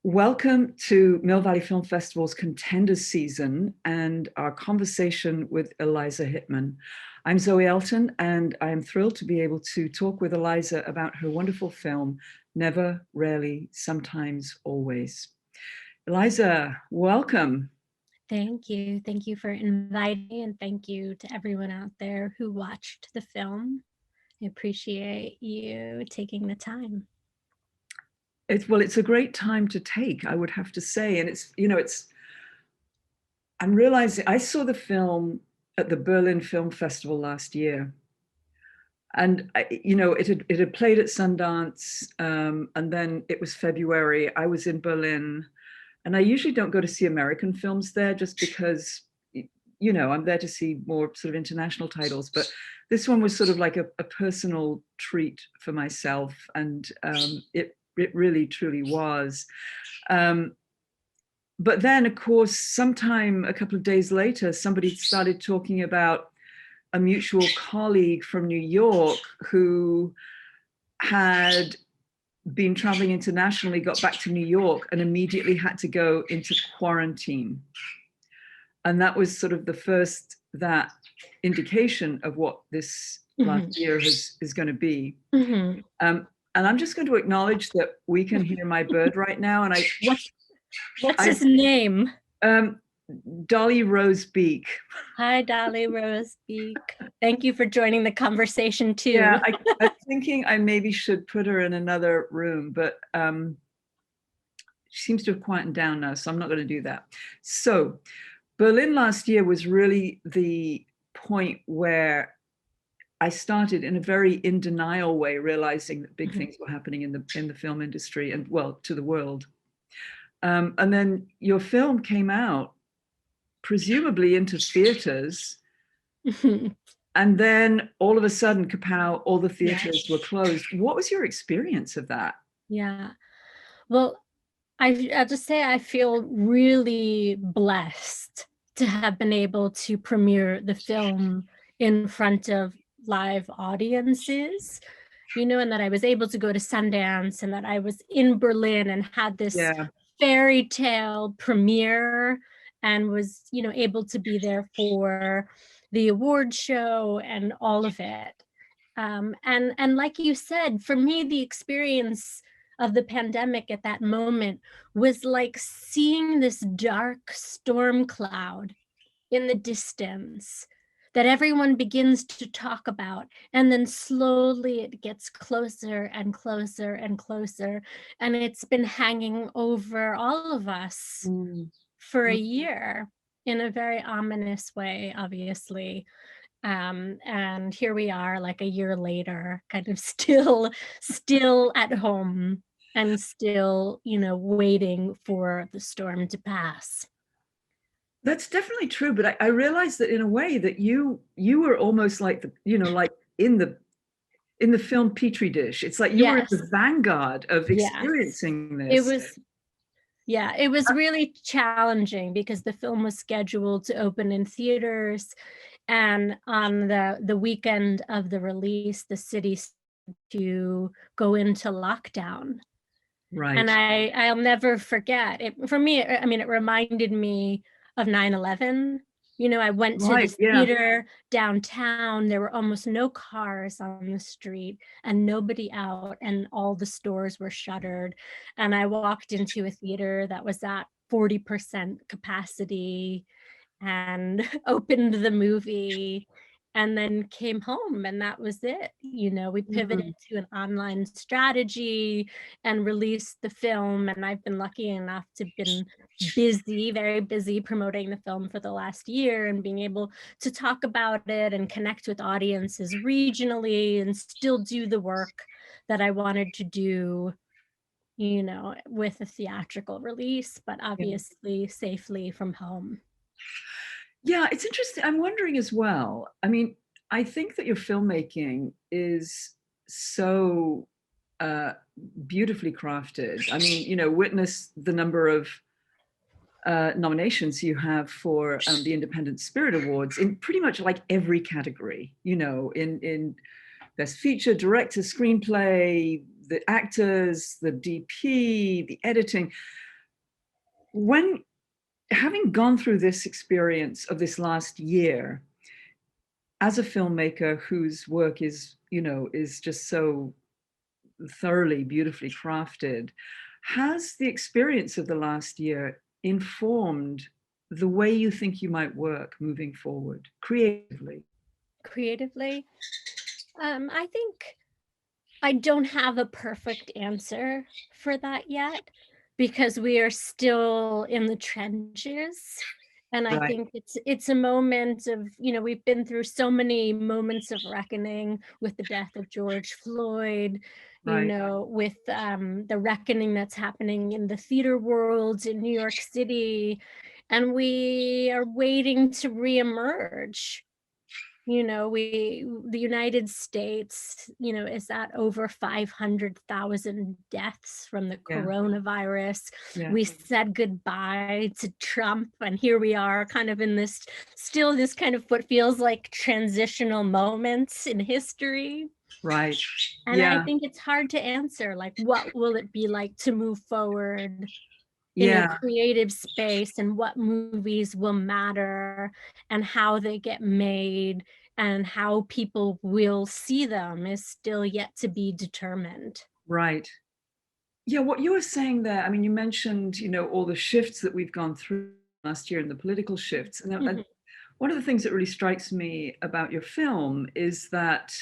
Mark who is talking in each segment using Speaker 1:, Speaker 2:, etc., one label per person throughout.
Speaker 1: Welcome to Mill Valley Film Festival's Contenders season and our conversation with Eliza Hittman. I'm Zoe Elton, and I am thrilled to be able to talk with Eliza about her wonderful film, Never, Rarely, Sometimes, Always. Eliza, welcome.
Speaker 2: Thank you. Thank you for inviting me, and thank you to everyone out there who watched the film. I appreciate you taking the time.
Speaker 1: It's a great time to take, I would have to say. And I'm realizing I saw the film at the Berlin Film Festival last year. And it had played at Sundance, and then it was February. I was in Berlin, and I usually don't go to see American films there just because, I'm there to see more sort of international titles. But this one was sort of like a personal treat for myself, and it really truly was. But then, of course, sometime a couple of days later, somebody started talking about a mutual colleague from New York who had been traveling internationally, got back to New York, and immediately had to go into quarantine. And that was sort of the first indication of what this last year is going to be.
Speaker 2: Mm-hmm.
Speaker 1: And I'm just going to acknowledge that we can hear my bird right now. And
Speaker 2: what's his name?
Speaker 1: Dolly Rosebeak.
Speaker 2: Hi, Dolly Rosebeak. Thank you for joining the conversation too.
Speaker 1: Yeah, I'm thinking I maybe should put her in another room, but she seems to have quietened down now, so I'm not going to do that. So Berlin last year was really the point where I started in a very in denial way, realizing that big things were happening in the film industry and, well, to the world. And then your film came out, presumably into theaters. And then all of a sudden, kapow, all the theaters were closed. What was your experience of that?
Speaker 2: Yeah. Well, I'll just say I feel really blessed to have been able to premiere the film in front of live audiences, and that I was able to go to Sundance and that I was in Berlin and had this fairy tale premiere and was, able to be there for the award show and all of it. And like you said, for me, the experience of the pandemic at that moment was like seeing this dark storm cloud in the distance that everyone begins to talk about, and then slowly it gets closer and closer and closer, and it's been hanging over all of us for a year in a very ominous way, obviously. And here we are, like a year later, kind of still at home and still, waiting for the storm to pass.
Speaker 1: That's definitely true, but I realized that in a way that you were almost like like in the film Petri dish. It's like you were in the vanguard of experiencing this.
Speaker 2: It was really challenging because the film was scheduled to open in theaters, and on the weekend of the release, the city to go into lockdown.
Speaker 1: Right.
Speaker 2: And I'll never forget it. For me, I mean, it reminded me of 9/11. I went to this theater downtown. There were almost no cars on the street and nobody out, and all the stores were shuttered. And I walked into a theater that was at 40% capacity and opened the movie and then came home, and that was it. We pivoted to an online strategy and released the film, and I've been lucky enough to been busy, very busy promoting the film for the last year and being able to talk about it and connect with audiences regionally and still do the work that I wanted to do, with a theatrical release, but obviously safely from home.
Speaker 1: Yeah, it's interesting. I'm wondering as well. I mean, I think that your filmmaking is so beautifully crafted. I mean, witness the number of nominations you have for the Independent Spirit Awards in pretty much like every category, in Best Feature, Director, Screenplay, the actors, the DP, the editing. when, having gone through this experience of this last year, as a filmmaker whose work is, is just so thoroughly, beautifully crafted, has the experience of the last year informed the way you think you might work moving forward creatively?
Speaker 2: Creatively, I think I don't have a perfect answer for that yet, because we are still in the trenches. And I
Speaker 1: Right,
Speaker 2: think it's a moment of, we've been through so many moments of reckoning with the death of George Floyd,
Speaker 1: right,
Speaker 2: with the reckoning that's happening in the theater world in New York City. And we are waiting to reemerge. The United States, is at over 500,000 deaths from the
Speaker 1: yeah,
Speaker 2: coronavirus.
Speaker 1: yeah,
Speaker 2: We said goodbye to Trump, and here we are kind of in this, still this kind of what feels like transitional moments in history.
Speaker 1: right,
Speaker 2: And I
Speaker 1: yeah,
Speaker 2: think it's hard to answer, like, what will it be like to move forward in a
Speaker 1: yeah,
Speaker 2: creative space, and what movies will matter and how they get made and how people will see them is still yet to be determined.
Speaker 1: right. Yeah, what you were saying there, I mean, you mentioned, all the shifts that we've gone through last year and the political shifts. And
Speaker 2: Mhm,
Speaker 1: one of the things that really strikes me about your film is that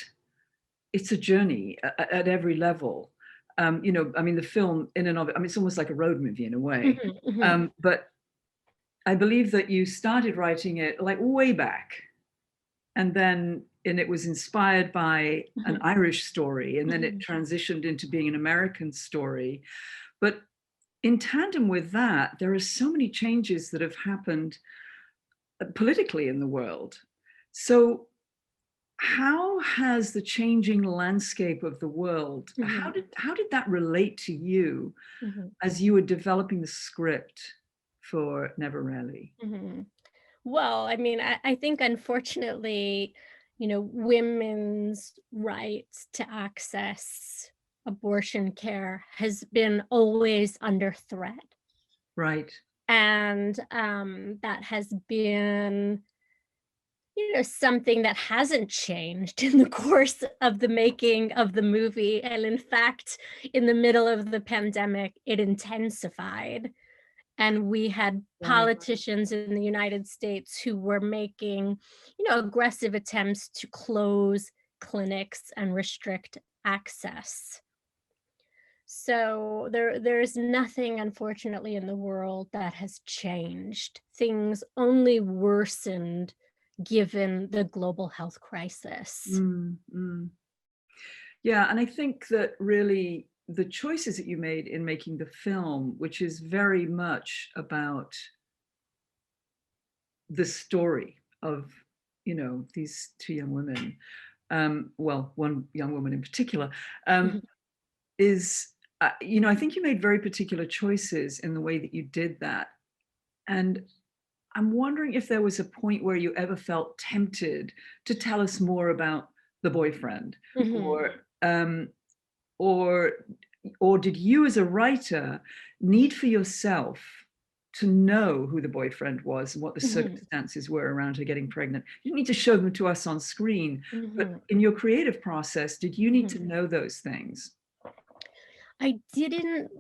Speaker 1: it's a journey at every level. I mean, the film in and of it, I mean, it's almost like a road movie in a way.
Speaker 2: mhm, mhm,
Speaker 1: But I believe that you started writing it like way back, and it was inspired by an
Speaker 2: mhm,
Speaker 1: Irish story, and then it
Speaker 2: mhm,
Speaker 1: transitioned into being an American story. But in tandem with that, there are so many changes that have happened politically in the world. So how has the changing landscape of the world,
Speaker 2: mhm,
Speaker 1: how did that relate to you
Speaker 2: mhm,
Speaker 1: as you were developing the script for Never Rarely?
Speaker 2: mhm. Well, I mean, I think unfortunately, women's rights to access abortion care has been always under threat.
Speaker 1: Right.
Speaker 2: And that has been, something that hasn't changed in the course of the making of the movie. And in fact, in the middle of the pandemic, it intensified. And we had
Speaker 1: Right.
Speaker 2: politicians in the United States who were making, aggressive attempts to close clinics and restrict access. So there's nothing, unfortunately, in the world that has changed. Things only worsened given the global health crisis.
Speaker 1: Mm, mm. Yeah, and I think that really the choices that you made in making the film, which is very much about the story of, these two young women, well, one young woman in particular,
Speaker 2: Mhm,
Speaker 1: is, I think you made very particular choices in the way that you did that. And I'm wondering if there was a point where you ever felt tempted to tell us more about the boyfriend,
Speaker 2: mhm,
Speaker 1: or or or did you as a writer need for yourself to know who the boyfriend was and what the
Speaker 2: mhm,
Speaker 1: circumstances were around her getting pregnant? You didn't need to show them to us on screen, but
Speaker 2: mhm,
Speaker 1: in your creative process, did you need
Speaker 2: mhm.
Speaker 1: to know those things?
Speaker 2: I didn't,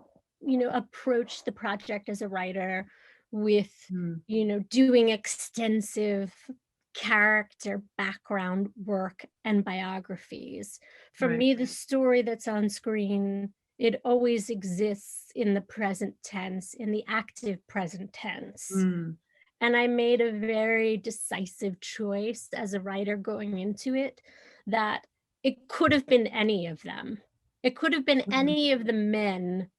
Speaker 2: approach the project as a writer with,
Speaker 1: Mm,
Speaker 2: doing extensive character background work and biographies. For
Speaker 1: right.
Speaker 2: me, the story that's on screen, it always exists in the present tense, in the active present tense.
Speaker 1: Mm,
Speaker 2: And I made a very decisive choice as a writer going into it, that it could have been any of them. It could have been
Speaker 1: mm,
Speaker 2: any of the men,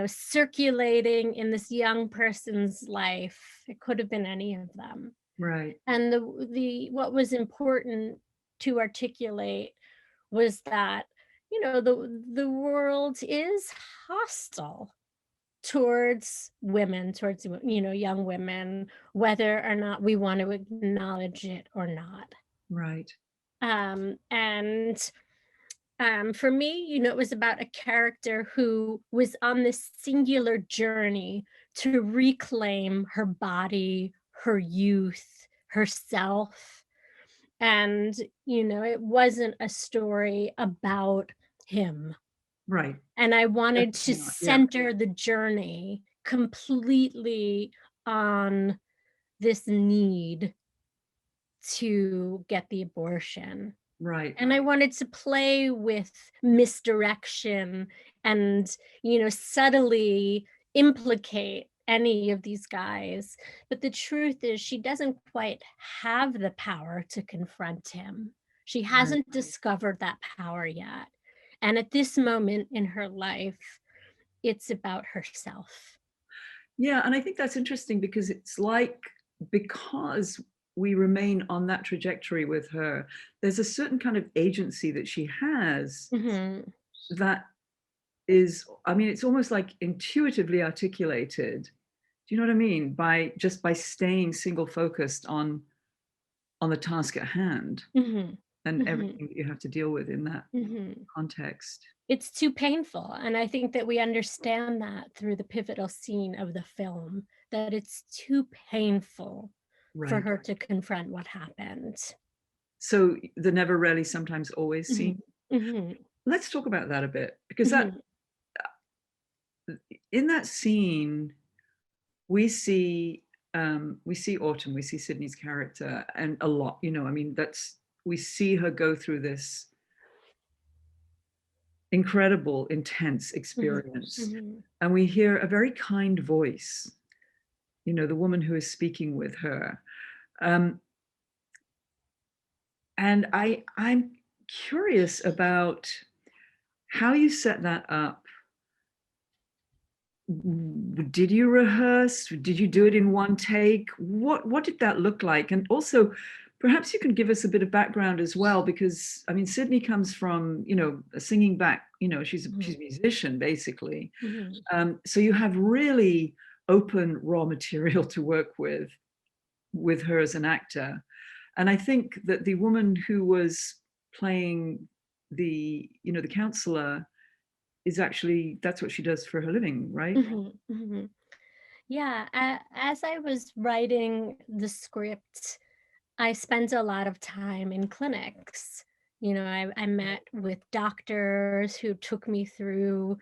Speaker 2: circulating in this young person's life. It could have been any of them.
Speaker 1: right.
Speaker 2: And the what was important to articulate was that, the world is hostile towards women, towards, young women, whether or not we want to acknowledge it or not.
Speaker 1: Right.
Speaker 2: And For me, it was about a character who was on this singular journey to reclaim her body, her youth, herself. And, it wasn't a story about him.
Speaker 1: Right.
Speaker 2: And I wanted to
Speaker 1: Definitely not. Yeah.
Speaker 2: center the journey completely on this need to get the abortion.
Speaker 1: Right.
Speaker 2: And I wanted to play with misdirection and, subtly implicate any of these guys. But the truth is, she doesn't quite have the power to confront him. She
Speaker 1: Right.
Speaker 2: hasn't discovered that power yet. And at this moment in her life, it's about herself.
Speaker 1: Yeah, and I think that's interesting because it's like, because we remain on that trajectory with her, there's a certain kind of agency that she has
Speaker 2: Mhm.
Speaker 1: that is, I mean, it's almost like intuitively articulated. Do you know what I mean? By staying single focused on the task at hand
Speaker 2: Mhm.
Speaker 1: and
Speaker 2: Mhm.
Speaker 1: everything that you have to deal with in that
Speaker 2: Mhm.
Speaker 1: context.
Speaker 2: It's too painful, and I think that we understand that through the pivotal scene of the film, that it's too painful for
Speaker 1: Right.
Speaker 2: her to confront what happened.
Speaker 1: So the never, rarely, sometimes, always scene.
Speaker 2: Mhm. Mhm.
Speaker 1: Let's talk about that a bit, because that
Speaker 2: Mhm.
Speaker 1: in that scene we see Autumn, we see Sidney's character, and a lot, I mean, we see her go through this incredible, intense
Speaker 2: Mhm.
Speaker 1: experience.
Speaker 2: Mhm.
Speaker 1: And we hear a very kind voice, the woman who is speaking with her. Um, and I'm curious about how you set that up. Did you rehearse? Did you do it in one take? What did that look like? And also, perhaps you can give us a bit of background as well, because I mean, Sidney comes from, a singing back, she's a musician basically.
Speaker 2: Mhm.
Speaker 1: So you have really open raw material to work with her as an actor. And I think that the woman who was playing the counselor is actually, that's what she does for her living, right?
Speaker 2: Mhm. Mhm. Yeah, as I was writing the script, I spent a lot of time in clinics. I met with doctors who took me through,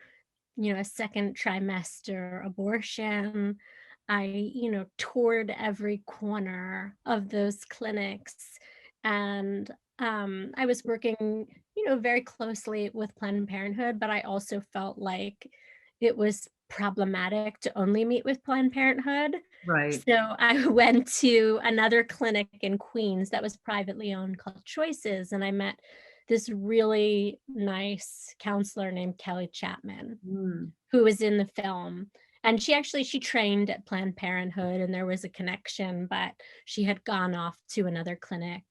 Speaker 2: a second trimester abortion. I, toured every corner of those clinics. And I was working, very closely with Planned Parenthood, but I also felt like it was problematic to only meet with Planned Parenthood.
Speaker 1: Right.
Speaker 2: So I went to another clinic in Queens that was privately owned called Choices, and I met this really nice counselor named Kelly Chapman,
Speaker 1: Mm.
Speaker 2: who was in the film. And she trained at Planned Parenthood, and there was a connection, but she had gone off to another clinic.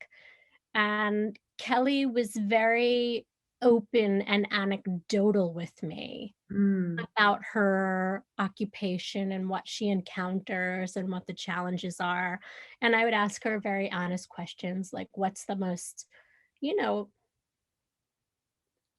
Speaker 2: And Kelly was very open and anecdotal with me
Speaker 1: Mm.
Speaker 2: about her occupation and what she encounters and what the challenges are. And I would ask her very honest questions like, what's the most, you know,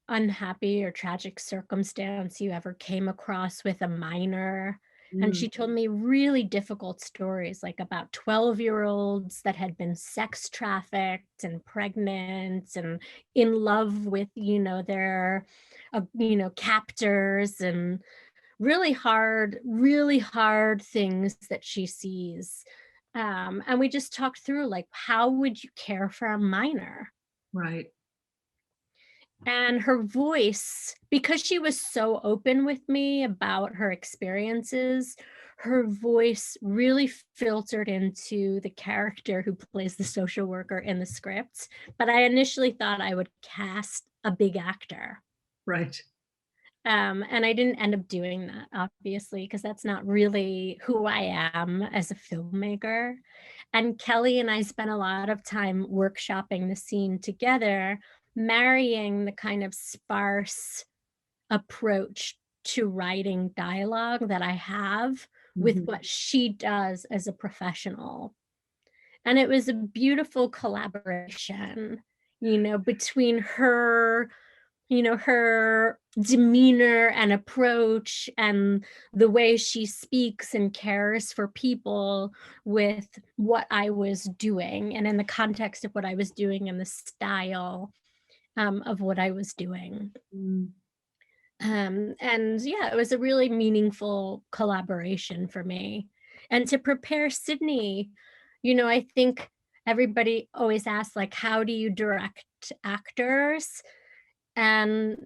Speaker 2: unhappy or tragic circumstance you ever came across with a minor? And
Speaker 1: Mm.
Speaker 2: she told me really difficult stories, like about 12-year-olds that had been sex trafficked and pregnant and in love with, their, captors, and really hard things that she sees. And we just talked through, like, how would you care for a minor?
Speaker 1: Right.
Speaker 2: And her voice, because she was so open with me about her experiences, her voice really filtered into the character who plays the social worker in the script. But I initially thought I would cast a big actor.
Speaker 1: Right.
Speaker 2: And I didn't end up doing that, obviously, because that's not really who I am as a filmmaker. And Kelly and I spent a lot of time workshopping the scene together, marrying the kind of sparse approach to writing dialogue that I have with
Speaker 1: Mhm.
Speaker 2: what she does as a professional. And it was a beautiful collaboration, between her you know, her demeanor and approach and the way she speaks and cares for people with what I was doing and in the context of what I was doing and the style of what I was doing.
Speaker 1: Mm.
Speaker 2: And yeah, it was a really meaningful collaboration for me. And to prepare Sidney, you know, I think everybody always asks, like, how do you direct actors? And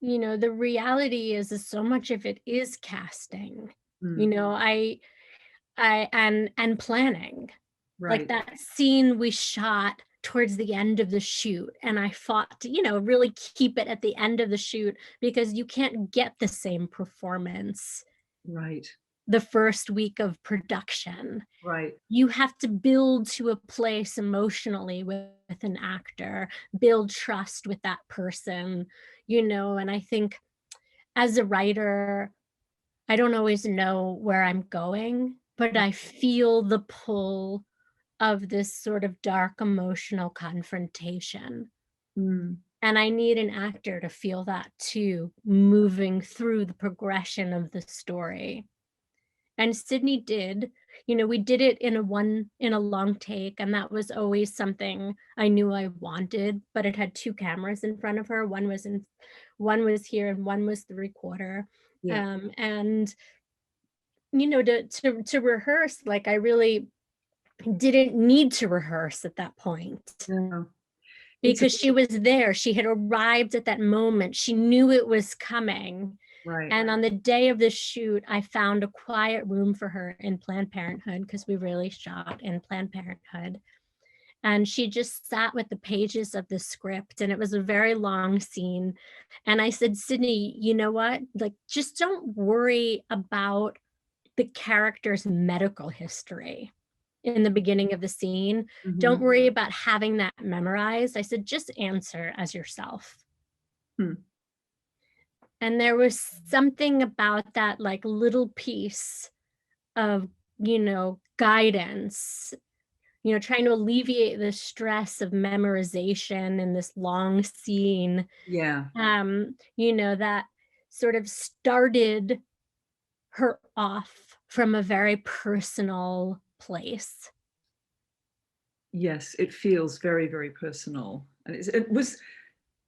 Speaker 2: you know, the reality is so much of it is casting. You
Speaker 1: Mm.
Speaker 2: know, and planning. Like
Speaker 1: Right.
Speaker 2: that scene we shot towards the end of the shoot, and I fought to, you know, really keep it at the end of the shoot because you can't get the same performance
Speaker 1: Right.
Speaker 2: the first week of production.
Speaker 1: Right.
Speaker 2: You have to build to a place emotionally with an actor, build trust with that person, you know, and I think as a writer, I don't always know where I'm going, but I feel the pull of this sort of dark emotional confrontation.
Speaker 1: Mm.
Speaker 2: And I need an actor to feel that too, moving through the progression of the story. And Sidney did, you know, we did it in a long take, and that was always something I knew I wanted, but it had two cameras in front of her. One was here and one was the recorder.
Speaker 1: Yeah.
Speaker 2: And you know, to rehearse, like I really didn't need to rehearse at that point
Speaker 1: Yeah. It's a,
Speaker 2: because she was there. She had arrived at that moment. She knew it was coming.
Speaker 1: right.
Speaker 2: And on the day of the shoot, I found a quiet room for her in Planned Parenthood because we really shot in Planned Parenthood. And she just sat with the pages of the script, and it was a very long scene. And I said, Sidney, you know what? Like, just don't worry about the character's medical history in the beginning of the scene. Don't
Speaker 1: Mhm.
Speaker 2: worry about having that memorized. I said, just answer as yourself.
Speaker 1: Hmm.
Speaker 2: And there was something about that, like, little piece of, you know, guidance, you know, trying to alleviate the stress of memorization in this long scene,
Speaker 1: Yeah.
Speaker 2: you know, that sort of started her off from a very personal place.
Speaker 1: Yes, it feels very, very personal. And it was,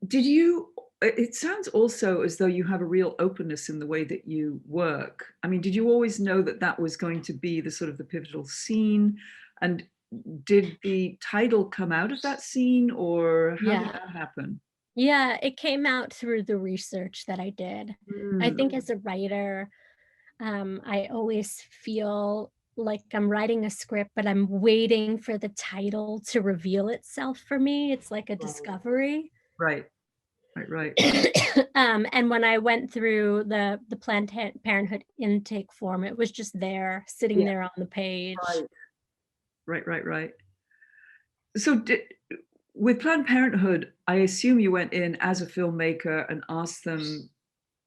Speaker 1: did you, it sounds also as though you have a real openness in the way that you work. I mean, did you always know that that was going to be the sort of the pivotal scene? And did the title come out of that scene, or how did
Speaker 2: Yeah.
Speaker 1: that happen?
Speaker 2: Yeah, it came out through the research that I did. I
Speaker 1: Mm.
Speaker 2: think as a writer, I always feel like I'm writing a script, but I'm waiting for the title to reveal itself for me. It's like a discovery.
Speaker 1: Right, right, right,
Speaker 2: And when I went through the Planned Parenthood intake form, it was just there, sitting
Speaker 1: yeah,
Speaker 2: there on the page.
Speaker 1: right, right, right, right. So with Planned Parenthood, I assume you went in as a filmmaker and asked them, asked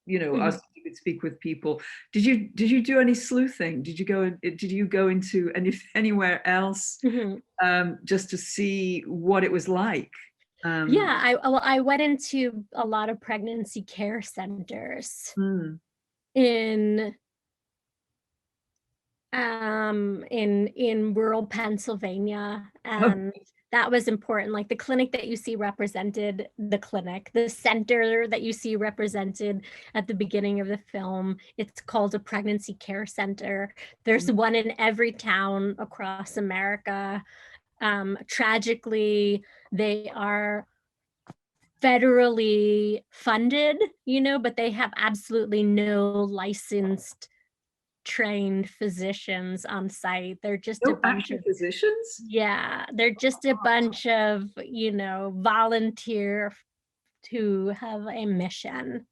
Speaker 2: Mhm.
Speaker 1: if you could speak with people. Did you do any sleuthing? Did you go into anywhere else
Speaker 2: Mhm.
Speaker 1: just to see what it was like?
Speaker 2: Yeah, I went into a lot of pregnancy care centers
Speaker 1: Mm.
Speaker 2: in in rural Pennsylvania,
Speaker 1: Oh,
Speaker 2: and that was important. Like the clinic that you see represented, the center that you see represented at the beginning of the film, it's called a pregnancy care center. There's one in every town across America. Tragically, they are federally funded, you know, but they have absolutely no licensed trained physicians on site. They're just a
Speaker 1: no
Speaker 2: bunch
Speaker 1: actual
Speaker 2: of,
Speaker 1: physicians?
Speaker 2: yeah, they're just a bunch of, you know, volunteer who have a mission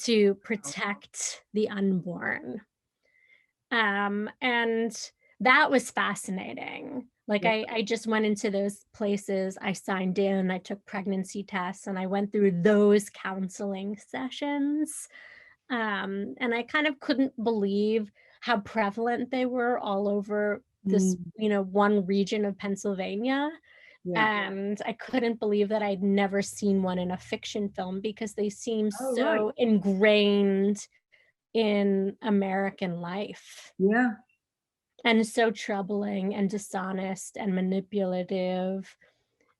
Speaker 2: to protect the unborn. And that was fascinating. Like
Speaker 1: Yeah.
Speaker 2: I just went into those places, I signed in, I took pregnancy tests, and I went through those counseling sessions. And I kind of couldn't believe how prevalent they were all over this,
Speaker 1: Mm.
Speaker 2: you know, one region of Pennsylvania.
Speaker 1: Yeah.
Speaker 2: And I couldn't believe that I'd never seen one in a fiction film because they seem
Speaker 1: Oh, right.
Speaker 2: so ingrained in American life
Speaker 1: Yeah.
Speaker 2: and so troubling and dishonest and manipulative.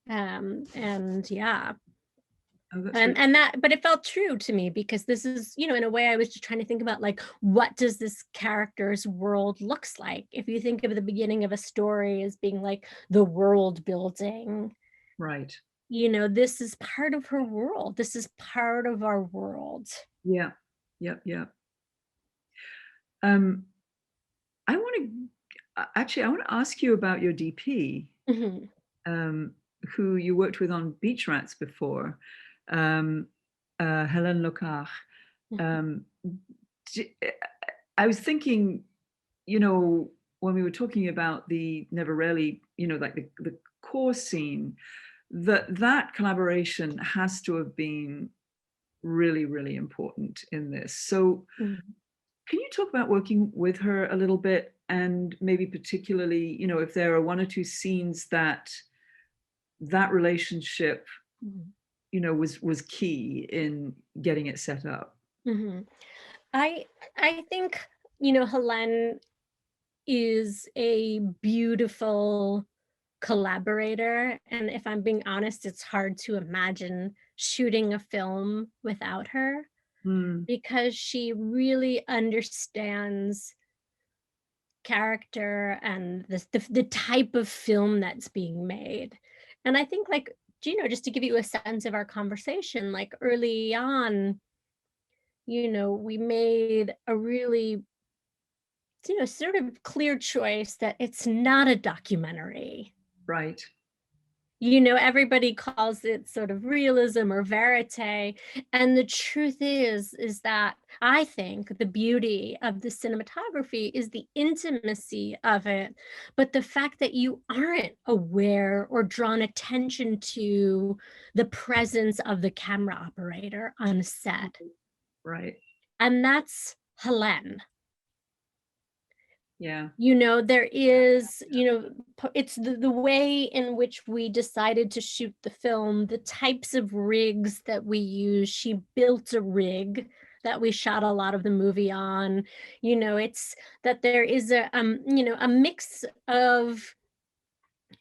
Speaker 2: And yeah,
Speaker 1: Oh, that's really.
Speaker 2: and that, but it felt true to me because this is, in a way I was just trying to think about, like, what does this character's world looks like? If you think of the beginning of a story as being like the world building,
Speaker 1: Right.
Speaker 2: this is part of her world. This is part of our world.
Speaker 1: Yeah. Yep. Yeah. Um, I want to actually, I want to ask you about your DP,
Speaker 2: Mhm.
Speaker 1: who you worked with on Beach Rats before, um, Helen Locard.
Speaker 2: Mhm.
Speaker 1: Um, I was thinking, when we were talking about the Never Rarely, like the core scene, that collaboration has to have been really, really important in this. So
Speaker 2: Mhm.
Speaker 1: can you talk about working with her a little bit, and maybe particularly, if there are one or two scenes that relationship,
Speaker 2: Mhm.
Speaker 1: was key in getting it set up?
Speaker 2: Mhm. I think, Helen is a beautiful collaborator, and if I'm being honest, it's hard to imagine shooting a film without her
Speaker 1: Mm,
Speaker 2: because she really understands character and the type of film that's being made. And I think, like, just to give you a sense of our conversation, like early on, we made a really, sort of clear choice that it's not a documentary.
Speaker 1: right.
Speaker 2: Everybody calls it sort of realism or verite. And the truth is that I think the beauty of the cinematography is the intimacy of it, but the fact that you aren't aware or drawn attention to the presence of the camera operator on set.
Speaker 1: Right.
Speaker 2: And that's Helen.
Speaker 1: Yeah.
Speaker 2: There is, it's the way in which we decided to shoot the film, the types of rigs that we use. She built a rig that we shot a lot of the movie on. It's that there is a mix of,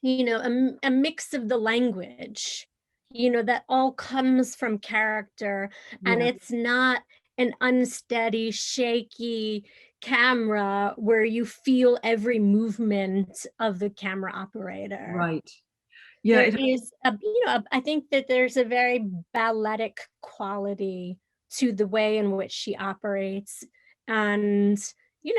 Speaker 2: a mix of the language, that all comes from character, and
Speaker 1: Yeah.
Speaker 2: it's not an unsteady, shaky camera where you feel every movement of the camera operator.
Speaker 1: Right. Yeah.
Speaker 2: There is I think that there's a very balletic quality to the way in which she operates. And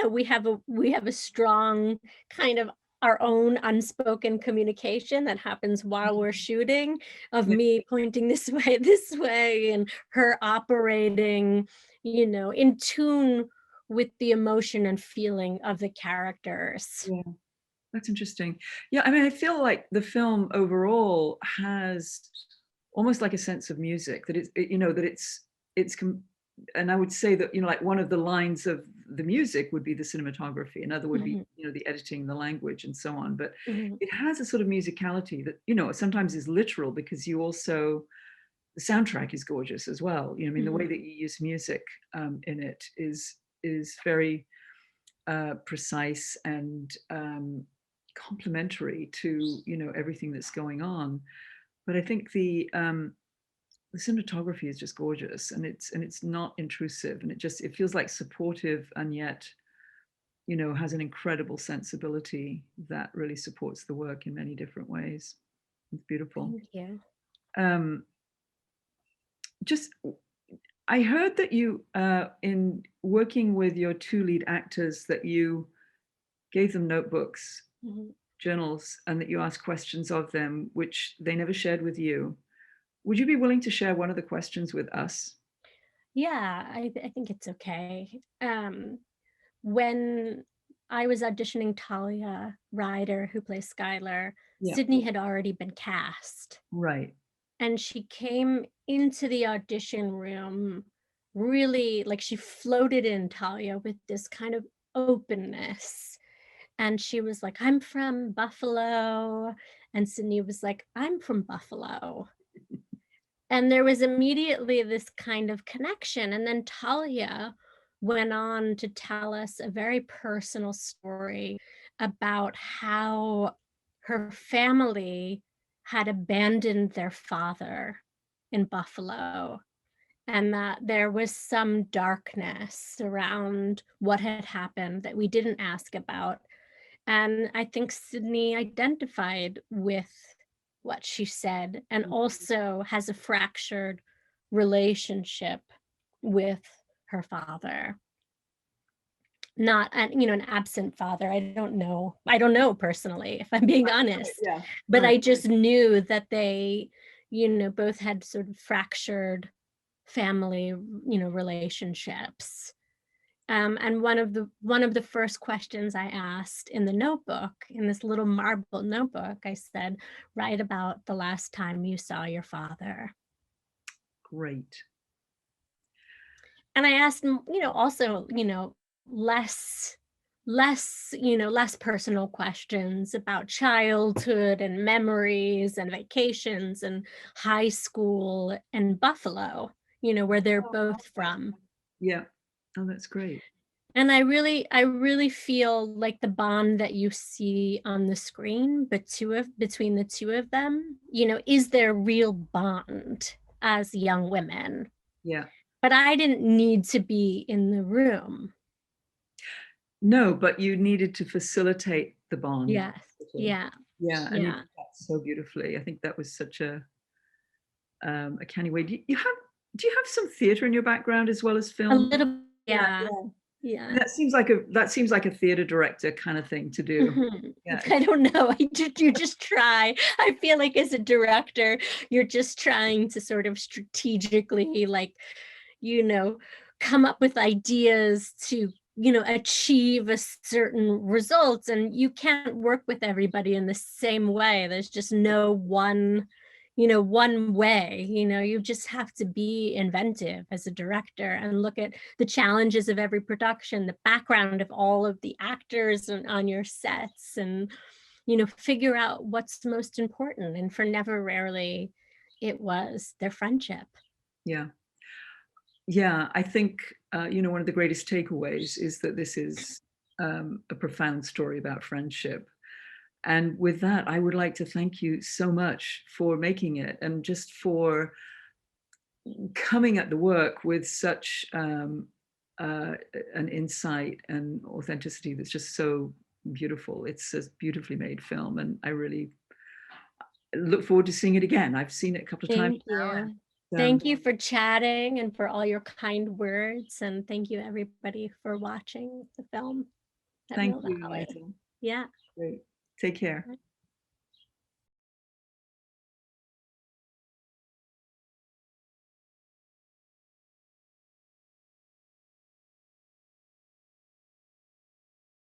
Speaker 2: we have a strong kind of our own unspoken communication that happens while we're shooting, of
Speaker 1: Yeah.
Speaker 2: me pointing this way, and her operating, in tune with the emotion and feeling of the characters.
Speaker 1: Yeah. That's interesting. Yeah, I mean, I feel like the film overall has almost like a sense of music, that that and I would say that, like one of the lines of the music would be the cinematography. Another would be,
Speaker 2: Mhm,
Speaker 1: the editing, the language, and so on. But
Speaker 2: mhm,
Speaker 1: it has a sort of musicality that, sometimes is literal, because the soundtrack is gorgeous as well. I mean, the way
Speaker 2: mhm.
Speaker 1: that you use music in it is very precise and complementary to everything that's going on. But I think the cinematography is just gorgeous, and it's not intrusive, and it feels like supportive, and yet has an incredible sensibility that really supports the work in many different ways. It's beautiful.
Speaker 2: Thank you.
Speaker 1: um just I heard that you in working with your two lead actors, that you gave them notebooks,
Speaker 2: Mhm.
Speaker 1: journals, and that you asked questions of them, which they never shared with you. Would you be willing to share one of the questions with us?
Speaker 2: Yeah, I think it's okay. When I was auditioning Talia Ryder, who plays Skylar,
Speaker 1: Yeah.
Speaker 2: Sidney had already been cast,
Speaker 1: Right.
Speaker 2: and she came into the audition room really like she floated in, Talia, with this kind of openness. And she was like, "I'm from Buffalo, And Sidney was like, I'm from Buffalo. And there was immediately this kind of connection. And then Talia went on to tell us a very personal story about how her family had abandoned their father in Buffalo, and that there was some darkness around what had happened that we didn't ask about. And I think Sidney identified with what she said, and also has a fractured relationship with her father. Not an absent father. I don't know personally, if I'm being honest.
Speaker 1: Yeah.
Speaker 2: But I just knew that they, both had sort of fractured family, relationships. And one of the first questions I asked in the notebook, in this little marble notebook, I said, write about the last time you saw your father.
Speaker 1: Great.
Speaker 2: And I asked him, also, less personal questions about childhood and memories and vacations and high school and Buffalo, where they're both from.
Speaker 1: Yeah. Oh, that's great.
Speaker 2: And I really feel like the bond that you see on the screen, between the two of them, is their real bond as young women.
Speaker 1: Yeah.
Speaker 2: But I didn't need to be in the room.
Speaker 1: No, but you needed to facilitate the bond.
Speaker 2: Yes. Yeah.
Speaker 1: Yeah. And you
Speaker 2: Yeah.
Speaker 1: did that so beautifully. I think that was such a canny way. Do you have some theater in your background as well as film?
Speaker 2: A little. Yeah. Yeah.
Speaker 1: That seems like a theater director kind of thing to do.
Speaker 2: Mhm.
Speaker 1: Yeah.
Speaker 2: I don't know. You just try. I feel like as a director, you're just trying to sort of strategically, like, come up with ideas to, achieve a certain results. And you can't work with everybody in the same way. There's just no one way. You just have to be inventive as a director and look at the challenges of every production, the background of all of the actors on your sets, and figure out what's most important. And for Never Rarely, it was their friendship.
Speaker 1: Yeah. I think one of the greatest takeaways is that this is a profound story about friendship. And with that, I would like to thank you so much for making it, and just for coming at the work with such an insight and authenticity that's just so beautiful. It's a beautifully made film, and I really look forward to seeing it again. I've seen it a couple of times now.
Speaker 2: Thank you for chatting and for all your kind words. And thank you, everybody, for watching the film.
Speaker 1: Thank you, Eliza.
Speaker 2: Yeah.
Speaker 1: Great. Take care.